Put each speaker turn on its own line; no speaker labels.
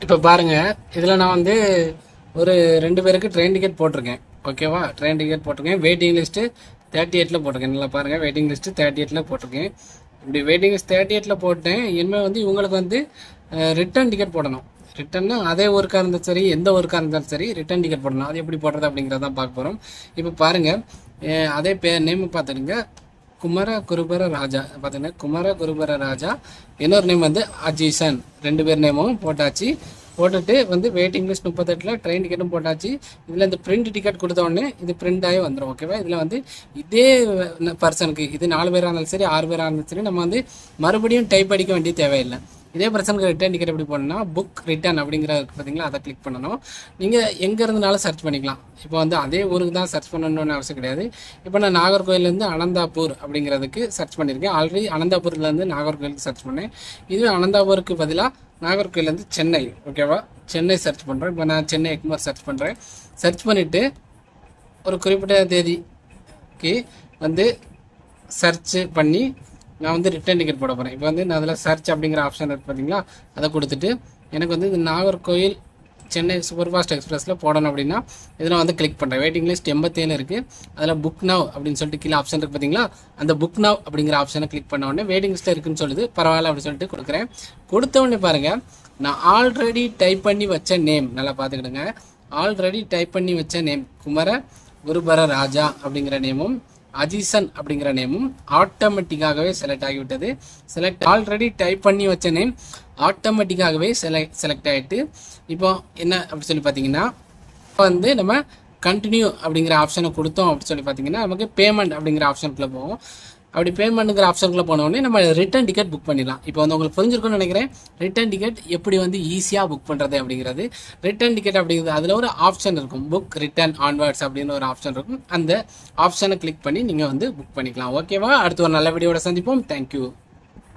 இப்போ பாருங்கள், இதில் நான் வந்து ஒரு 2 பேருக்கு ட்ரெயின் டிக்கெட் போட்டிருக்கேன். ஓகேவா? ட்ரெயின் டிக்கெட் போட்டிருக்கேன். வெயிட்டிங் லிஸ்ட்டு 38ல் போட்டிருக்கேன். நல்லா பாருங்கள், வெயிட்டிங் லிஸ்ட்டு 38ல் போட்டிருக்கேன். இப்படி வெயிட்டிங் லிஸ்ட் 38ல் போட்டேன். இனிமேல் வந்து இவங்களுக்கு வந்து ரிட்டர்ன் டிக்கெட் போடணும். ரிட்டன்னா அதே ஊருக்காக இருந்தாலும் சரி, எந்த ஊருக்காக இருந்தாலும் சரி ரிட்டர்ன் டிக்கெட் போடணும். அது எப்படி போடுறது அப்படிங்கிறதான் பார்க்க போகிறோம். இப்போ பாருங்கள், அதே நேம் பார்த்துடுங்க. குமர குருபர ராஜா பார்த்தீங்கன்னா, குமர குருபர ராஜா. இன்னொரு நேம் வந்து அஜீசன். 2 பேர் நேமும் போட்டாச்சு. போட்டுட்டு வந்து வெயிட்டிங் லிஸ்ட் 38ல் ட்ரெயின் டிக்கெட்டும் போட்டாச்சு. இதில் இந்த பிரிண்ட் டிக்கெட் கொடுத்த உடனே இது பிரிண்ட் ஆகி வந்துடும். ஓகேவா? இதில் வந்து இதே பர்சனுக்கு இது 4 பேராக இருந்தாலும் சரி, 6 பேராக இருந்தாலும் சரி, நம்ம வந்து மறுபடியும் டைப் அடிக்க வேண்டிய தேவையில்லை. இதே பர்சனுக்கு ரிட்டர்ன் டிக்கெட் எப்படி பண்ணணும்னா, புக் ரிட்டர்ன் அப்படிங்கிற பார்த்தீங்களா, அதை கிளிக் பண்ணணும். நீங்கள் எங்கே இருந்தனாலும் சர்ச் பண்ணிக்கலாம். இப்போ வந்து அதே ஊருக்கு தான் சர்ச் பண்ணணும்னு அவசியம் கிடையாது. இப்போ நான் நாகர்கோயிலேருந்து அனந்தாப்பூர் அப்படிங்கிறதுக்கு சர்ச் பண்ணியிருக்கேன். ஆல்ரெடி அனந்தாப்பூர்லேருந்து நாகர்கோயிலுக்கு சர்ச் பண்ணேன். இதுவே அனந்தாப்பூருக்கு பதிலாக நாகர்கோயிலேருந்து சென்னை. ஓகேவா? சென்னை சர்ச் பண்ணுறேன். இப்போ நான் சென்னை எக்மோர் சர்ச் பண்ணுறேன். சர்ச் பண்ணிவிட்டு ஒரு குறிப்பிட்ட தேதிக்கு வந்து சர்ச் பண்ணி நான் வந்து ரிட்டர்ன் டிக்கெட் போட போகிறேன். இப்போ வந்து நான் அதில் சர்ச் அப்படிங்கிற ஆப்ஷன் இருக்குது பார்த்தீங்களா, அதை கொடுத்துட்டு எனக்கு வந்து இந்த நாகர்கோயில் சென்னை சூப்பர் ஃபாஸ்ட் எக்ஸ்பிரஸில் போடணும் அப்படின்னா இதில் வந்து கிளிக் பண்ணுறேன். வெயிட்டிங் லிஸ்ட் 87 இருக்குது. அதில் புக் நவ் அப்படின்னு சொல்லிட்டு கீழே ஆப்ஷன் இருக்குது பார்த்தீங்களா, அந்த புக் நவ் அப்படிங்கிற ஆப்ஷனை கிளிக் பண்ண உடனே வெயிட்டிங் லிஸ்ட்டில் இருக்குன்னு சொல்லுது. பரவாயில்ல அப்படின்னு சொல்லிட்டு கொடுக்குறேன். கொடுத்த உடனே பாருங்கள், நான் ஆல்ரெடி டைப் பண்ணி வச்ச நேம் நல்லா பார்த்துக்கிடுங்க. ஆல்ரெடி டைப் பண்ணி வச்ச நேம் குமர குருபர ராஜா அப்படிங்கிற நேமும் அஜீசன் அப்படிங்கிற நேமும் ஆட்டோமேட்டிக்காகவே செலக்ட் ஆகிவிட்டது. ஆல்ரெடி டைப் பண்ணி வச்ச நேம் ஆட்டோமேட்டிக்காகவே செலக்ட் ஆகிட்டு இப்போ என்ன அப்படி சொல்லி பார்த்தீங்கன்னா, வந்து நம்ம கண்டினியூ அப்படிங்கிற ஆப்ஷனை கொடுத்தோம் அப்படி சொல்லி பார்த்தீங்கன்னா நமக்கு பேமெண்ட் அப்படிங்கிற ஆப்ஷனுக்குள்ளே போகும். அப்படி பேமெண்ட்டுங்கிற ஆப்ஷனுக்குள்ளே போனோடனே நம்ம ரிட்டர்ன் டிக்கெட் புக் பண்ணிடலாம். இப்போ வந்து உங்களுக்கு புரிஞ்சிருக்கும்னு நினைக்கிறேன். ரிட்டர்ன் டிக்கெட் எப்படி வந்து ஈஸியாக புக் பண்ணுறது அப்படிங்கிறது. ரிட்டர்ன் டிக்கெட் அப்படிங்கிறது அதில் ஒரு ஆப்ஷன் இருக்கும், புக் ரிட்டர்ன் ஆன்வர்ட்ஸ் அப்படின்னு ஒரு ஆப்ஷன் இருக்கும். அந்த ஆப்ஷனை கிளிக் பண்ணி நீங்கள் வந்து புக் பண்ணிக்கலாம். ஓகேவா? அடுத்து ஒரு நல்ல வீடியோட சந்திப்போம். தேங்க்யூ.